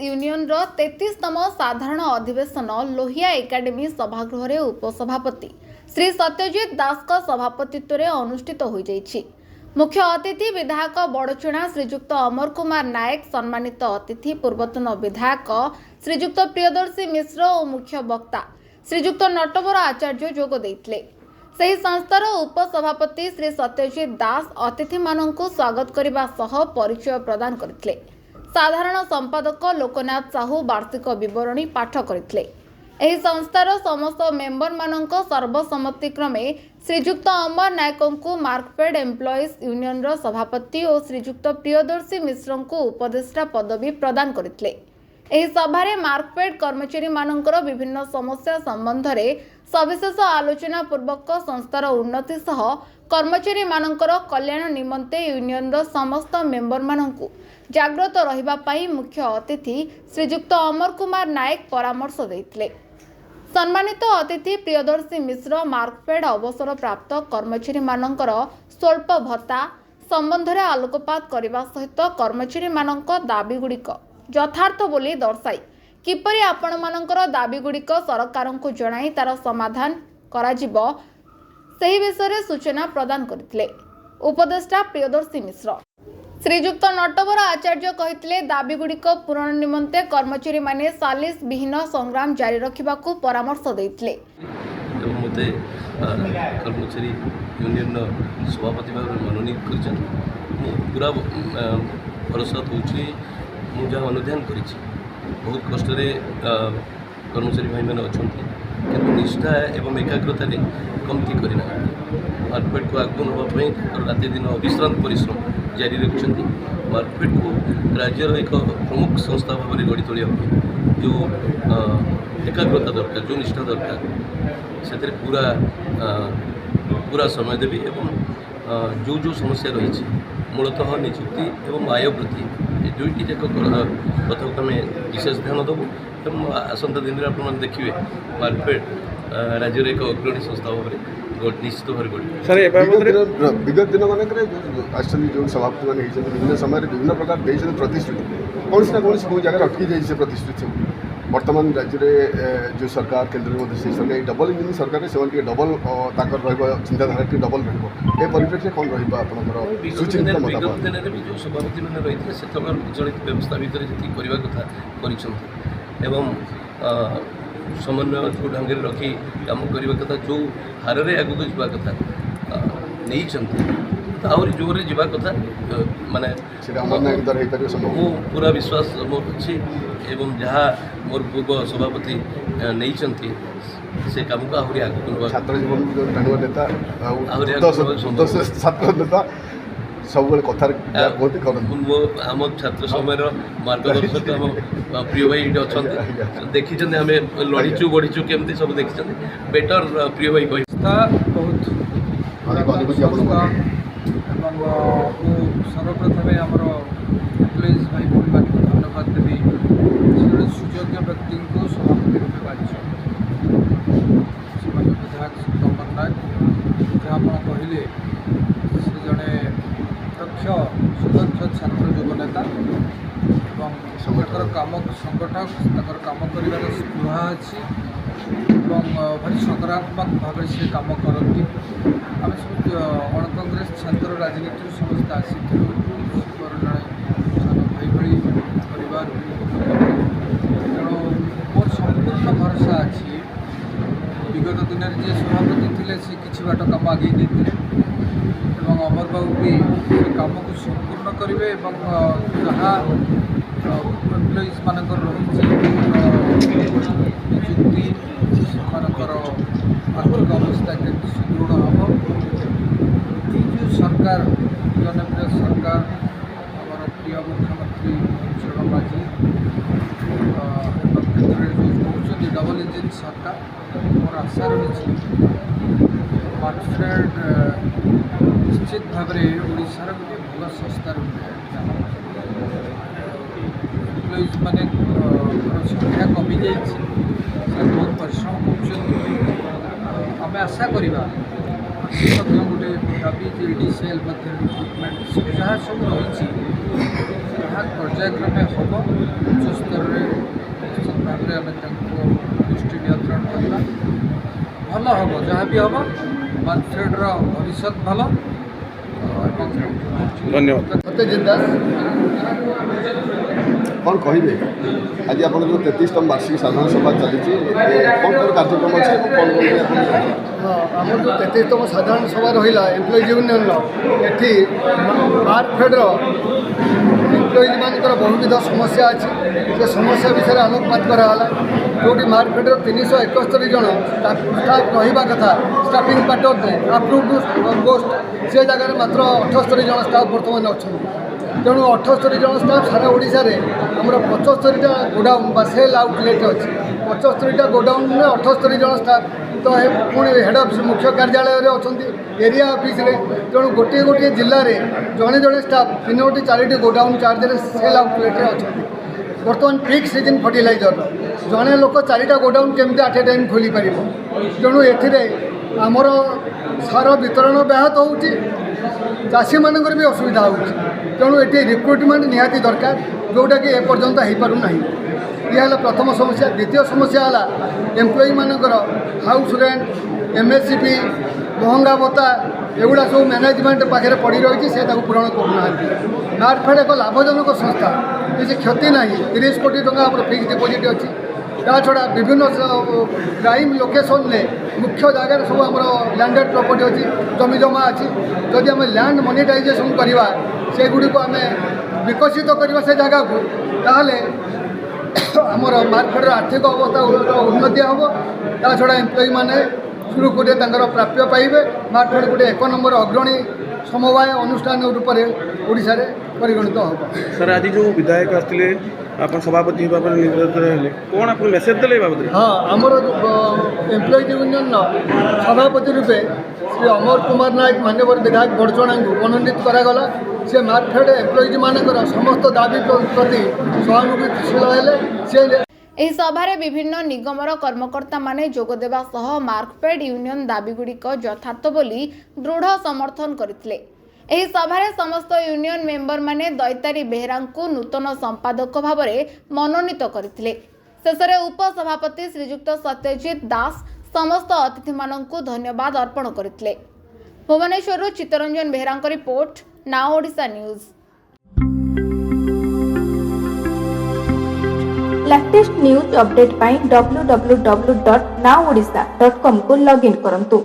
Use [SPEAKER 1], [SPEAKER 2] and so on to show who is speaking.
[SPEAKER 1] Union 33तम साधारण अधिवेशन Lohia academy सभागृह उपसभापति श्री सत्यजित दास सभापतित्व में अनुष्ठित हो जाइछि। मुख्य अतिथि विधायक बड़चुणा श्रीजुक्त अमर कुमार नायक, सम्मानित अतिथि पूर्वतन विधायक श्रीजुक्त प्रियदर्शी मिश्र और मुख्य वक्ता श्रीजुक्त नटवर आचार्य जोग देइथिले। सही संस्थार उपसभापति श्री सत्यजित दास अतिथि माननकु स्वागत करने सह परिचय प्रदान करथिले। साधारण संपादक लोकनाथ साहू वार्षिक विवरणी पाठ करथिले। एही संस्थार समस्त मेंबर मानक सर्वसम्मतिक्रमे श्रीजुक्त अमर नायकंकु मार्कफेड एम्प्लॉइज यूनियन सभापति और श्रीजुक्त प्रियदर्शी मिश्रंकु उपदेष्टा पदवी प्रदान करथिले। एही सभारे मार्कफेड कर्मचारी मानकर विभिन्न समस्या संबंध में सविशेष आलोचना पूर्वक संस्थार उन्नति सह कर्मचारी मानकर कल्याण निमंते यूनियन समस्त मेंबर मानकु जाग्रत रहिबा पई मुख्य अतिथि श्रीजुक्त अमर कुमार नायक परामर्श देइथिले। सम्मानित अतिथि प्रियदर्शी मिश्र मार्कफेड अवसर प्राप्त कर्मचारी मानकर स्वल्प भत्ता संबंध में आलोकपात करने सहित कर्मचारी मानक दाबी गुड़िक यथार्थ बोली दर्शाई किपरि आपण मानकर दाबी गुड़िक सरकार को जणाई तार समाधान कराजिबो सही विषय सूचना प्रदान करथिले। उपदेष्टा प्रियदर्शी मिश्र श्रीजुक्त नटवर आचार्य कहिथिले दाबी गुड़िक पूरण निमंते कर्मचारी माने सालिस विहीन संग्राम जारी रखिबाकू परामर्श देइथिले।
[SPEAKER 2] मते कर्मचारी यूनियन सभापति भाव मनोनीत कर पूरा प्रसाद होची मु जहाँ अनुध्यान करी बहुत कष्ट कर्मचारी भाई मैंने अच्छा कि निष्ठा एवं एकाग्रता कमती करना मार्कफेड को आगु नापी राति दिन अविश्रांत परिश्रम जारी रखुं। मार्कफेड को राज्यर एक प्रमुख संस्था भाव में गढ़ी तोड़ा जो एकाग्रता दरकार जो निष्ठा दरकार से पूरा पूरा समय देवी एवं जो जो समस्या रही मूलतः निजुक्ति एवं आय वृद्धि ये दुईटी जाक कथा को आम विशेष ध्यान देवु एवं आसंता दिन में आप देखिए मार्कफेड राज्य एक अग्रणी संस्था भाव में निश्चित भाव गढ़
[SPEAKER 3] विगत दिन मानक जो सभापति मैंने विभिन्न समय विभिन्न प्रकार देखते प्रतिश्रुति कौन ना कौन जगह अटकी जाए प्रतिश्रुति वर्तमान राज्य में जो सरकार केन्द्र में डबल इंजिन सरकार से डबल चिंताधारा डबल रही परिप्रेक्षी कौन रचिंत
[SPEAKER 2] विगत दिन में जो सभापति मैंने रही है से जड़ित व्यवस्था भितर जी करने कथा कर समन्वय ढंग रखी कम करने कथा जो हार में आगक जावा कथा नहीं आहरी जोरे जावा कथा माने पूरा विश्वास मोर अच्छी एवं जहाँ मोर पूर्व सभापति नहीं से कम को आहरी आगक
[SPEAKER 3] छात्र जीवन नेता छात्र नेता सब कथार आम
[SPEAKER 2] छात्र समय मार्गदर्शक आम प्रिय भाई अच्छा देखी आम लड़ीचु बढ़ीचु केमती सब देखी बेटर प्रिय भाई
[SPEAKER 4] बहुत सर्वप्रथम आमर एम्प्लॉइज भाई भाई को धन्यवाद देवी से सुयोग्य व्यक्ति को सभापति रूपे बाछी विधायक अमर नायक जहाँ आप कहले से जड़े दक्ष सुदक्ष छात्र युव नेता एवं संगठक काम कर स्पृहा अच्छी भारी सकारात्मक भाव से कम करती आम सब अण कांग्रेस छात्र राजनीति समस्त आसी सान भाई भाई परिवार तेणु मोर संपूर्ण भरोसा अच्छी विगत दिन में जी सभापति थे सी कि बाट कम आगे देते अमर बाबू भी कम को संपूर्ण करेंगे जहाँ एम्प्लॉइज मानक रही निजुक्ति मानकर आर्थिक अवस्था के सुदृढ़ हम जो सरकार जनप्रिय सरकार आम प्रिय मुख्यमंत्री चरण माझी कहते डबल इंजिन सरकार मोर आशा रही मार्कफेड निश्चित भाव में ओडार गोटे भल संस्था एम्प्लॉइज मैंने संख्या कमी जाइए बहुत परिश्रम कर आशा करवा ମଧ୍ୟ ଗୋଟେ ଦାବି ଯେ ADCL ମଧ୍ୟରେ ରିକ୍ରୁଟମେଣ୍ଟ ଯାହା ସବୁ ରହିଛି ତାହା ପର୍ଯ୍ୟାୟକ୍ରମେ ହେବ। ଉଚ୍ଚ ସ୍ତରରେ ନିଶ୍ଚିତ ଭାବରେ ଆମେ ତାଙ୍କୁ ଦୃଷ୍ଟି ନିୟନ୍ତ୍ରଣ କରିବା। ଭଲ ହେବ, ଯାହା ବି ହେବ ମାର୍କଫେଡ଼ର ଭବିଷ୍ୟତ ଭଲ ଏବଂ
[SPEAKER 5] ଧନ୍ୟବାଦ।
[SPEAKER 3] ସତ୍ୟଜିତ ଦାସ କ'ଣ କହିବେ ଆଜି ଆପଣ ଯେଉଁ 33ତମ ବାର୍ଷିକ ସାଧାରଣ ସଭା ଚାଲିଛି କ'ଣ କ'ଣ କାର୍ଯ୍ୟକ୍ରମ ଅଛି ଏବଂ କ'ଣ କ'ଣ ଆପଣ
[SPEAKER 6] ଆମର ଯେଉଁ 33ତମ ସାଧାରଣ ସଭା ରହିଲା ଏମ୍ପ୍ଲୟିଜ୍ ୟୁନିୟନର ଏଠି ମାର୍କଫେଡ଼ର ଏମ୍ପ୍ଲୟିଜମାନଙ୍କର ବହୁବିଧ ସମସ୍ୟା ଅଛି। ସେ ସମସ୍ୟା ବିଷୟରେ ଆଲୋକପାତ କରାଗଲା। ଯେଉଁଠି ମାର୍କଫେଡ଼ର 371 ଜଣ ଷ୍ଟାଫ୍ ରହିବା କଥା ଷ୍ଟାଫିଂ ପାର୍ଟନର ଆପ୍ରୁଭ୍ଡ ପୋଷ୍ଟ ସେ ଜାଗାରେ ମାତ୍ର 78 ଜଣ ଷ୍ଟାଫ୍ ବର୍ତ୍ତମାନ ଅଛନ୍ତି। ତେଣୁ 78 ଜଣ ଷ୍ଟାଫ୍ ସାରା ଓଡ଼ିଶାରେ ଆମର 75ଟା ଗୋଡାଉନ୍ ବା ସେଲ୍ ଆଉଟଲେଟ୍ ଅଛି। 75ଟା ଗୋଡାଉନ୍ରେ 78 ଜଣ ଷ୍ଟାଫ୍ ତ ପୁଣି ହେଡ୍ ଅଫିସ୍ ମୁଖ୍ୟ କାର୍ଯ୍ୟାଳୟରେ ଅଛନ୍ତି, ଏରିଆ ଅଫିସରେ। ତେଣୁ ଗୋଟିଏ ଗୋଟିଏ ଜିଲ୍ଲାରେ ଜଣେ ଜଣେ ଷ୍ଟାଫ୍ 3ଟି 4ଟି ଗୋଡାଉନ୍ ଚାର୍ଜରେ ସେଲ୍ ଆଉଟଲେଟ୍ରେ ଅଛନ୍ତି। ବର୍ତ୍ତମାନ ପିକ୍ ସିଜନ୍ ଫର୍ଟିଲାଇଜର୍ର ଜଣେ ଲୋକ 4ଟା ଗୋଡାଉନ୍ କେମିତି ଆଟ୍ ଏ ଟାଇମ୍ ଖୋଲିପାରିବ? ତେଣୁ ଏଥିରେ ଆମର ସାର ବିତରଣ ବ୍ୟାହତ ହେଉଛି, ଚାଷୀମାନଙ୍କର ବି ଅସୁବିଧା ହେଉଛି। ତେଣୁ ଏଠି ରିକ୍ରୁଟମେଣ୍ଟ ନିହାତି ଦରକାର, ଯେଉଁଟାକି ଏପର୍ଯ୍ୟନ୍ତ ହୋଇପାରୁନାହିଁ। ଇଏ ହେଲା ପ୍ରଥମ ସମସ୍ୟା। ଦ୍ୱିତୀୟ ସମସ୍ୟା ହେଲା ଏମ୍ପ୍ଲୟିମାନଙ୍କର ହାଉସ୍ ରେଣ୍ଟ, MSCP, ମହଙ୍ଗା ଭତ୍ତା ଏଗୁଡ଼ା ସବୁ ମ୍ୟାନେଜମେଣ୍ଟ ପାଖରେ ପଡ଼ି ରହିଛି, ସେ ତାକୁ ପୂରଣ କରୁନାହାନ୍ତି। ମାର୍କଫେଡ଼ ଏକ ଲାଭଜନକ ସଂସ୍ଥା, କିଛି କ୍ଷତି ନାହିଁ। 30 କୋଟି ଟଙ୍କା ଆମର ଫିକ୍ସ ଡିପୋଜିଟ୍ ଅଛି। ତା ଛଡ଼ା ବିଭିନ୍ନ ପ୍ରାଇମ୍ ଲୋକେସନ୍ରେ ମୁଖ୍ୟ ଜାଗାରେ ସବୁ ଆମର ଲ୍ୟାଣ୍ଡେଡ୍ ପ୍ରପର୍ଟି ଅଛି, ଜମି ଜମା ଅଛି। ଯଦି ଆମେ ଲ୍ୟାଣ୍ଡ ମନିଟାଇଜେସନ୍ କରିବା, ସେଗୁଡ଼ିକୁ ଆମେ ବିକଶିତ କରିବା ସେ ଜାଗାକୁ, ତାହେଲେ ଆମର ମାର୍କଫେଡ଼ର ଆର୍ଥିକ ଅବସ୍ଥା ଉନ୍ନତି ହେବ। ତା ଛଡ଼ା ଏମ୍ପ୍ଲୟିମାନେ ସୁରୁଖୁରୁରେ ତାଙ୍କର ପ୍ରାପ୍ୟ ପାଇବେ। ମାର୍କଫେଡ଼ ଗୋଟେ 1 ନମ୍ବର ଅଗ୍ରଣୀ ସମବାୟ ଅନୁଷ୍ଠାନ ରୂପରେ ଓଡ଼ିଶାରେ ପରିଗଣିତ ହେବ।
[SPEAKER 5] ସାର୍ ଆଜି ଯେଉଁ ବିଧାୟକ ଆସିଥିଲେ ଆପଣ ସଭାପତି ହେବା ପାଇଁ ନିର୍ବାଚିତ ହେଲେ, କ'ଣ ଆପଣ ମେସେଜ୍ ଦେଲେ ଏ ବାବଦରେ?
[SPEAKER 6] ହଁ, ଆମର ଏମ୍ପ୍ଲୟିଜ୍ ୟୁନିୟନର ସଭାପତି ରୂପେ ଶ୍ରୀ ଅମର କୁମାର ନାୟକ ମାନ୍ୟବର ବିଧାୟକ ବଡ଼ଚଣାଙ୍କୁ ମନୋନୀତ କରାଗଲା। ସେ ମାର୍କଫେଡ଼ ଏମ୍ପ୍ଲୟିଜ୍ମାନଙ୍କର ସମସ୍ତ ଦାବି ପ୍ରତି ସହାନୁଭୂତିଶୀଳ ହେଲେ। ସେ
[SPEAKER 1] ଏହି ସଭାରେ ବିଭିନ୍ନ ନିଗମର କର୍ମକର୍ତ୍ତାମାନେ ଯୋଗଦେବା ସହ ମାର୍କଫେଡ଼ ୟୁନିୟନ ଦାବିଗୁଡ଼ିକ ଯଥାର୍ଥ ବୋଲି ଦୃଢ଼ ସମର୍ଥନ କରିଥିଲେ। ଏହି ସଭାରେ ସମସ୍ତ ୟୁନିୟନ ମେମ୍ବରମାନେ ଦୈତାରୀ ବେହେରାଙ୍କୁ ନୂତନ ସମ୍ପାଦକ ଭାବରେ ମନୋନୀତ କରିଥିଲେ। ଶେଷରେ ଉପସଭାପତି ଶ୍ରୀଯୁକ୍ତ ସତ୍ୟଜିତ ଦାସ ସମସ୍ତ ଅତିଥିମାନଙ୍କୁ ଧନ୍ୟବାଦ ଅର୍ପଣ କରିଥିଲେ। ଭୁବନେଶ୍ୱରରୁ ଚିତ୍ତରଞ୍ଜନ ବେହେରାଙ୍କ report, Nao Odisha news.
[SPEAKER 7] Latest news update पाई www.naodisha.com को लॉगिन करंतु।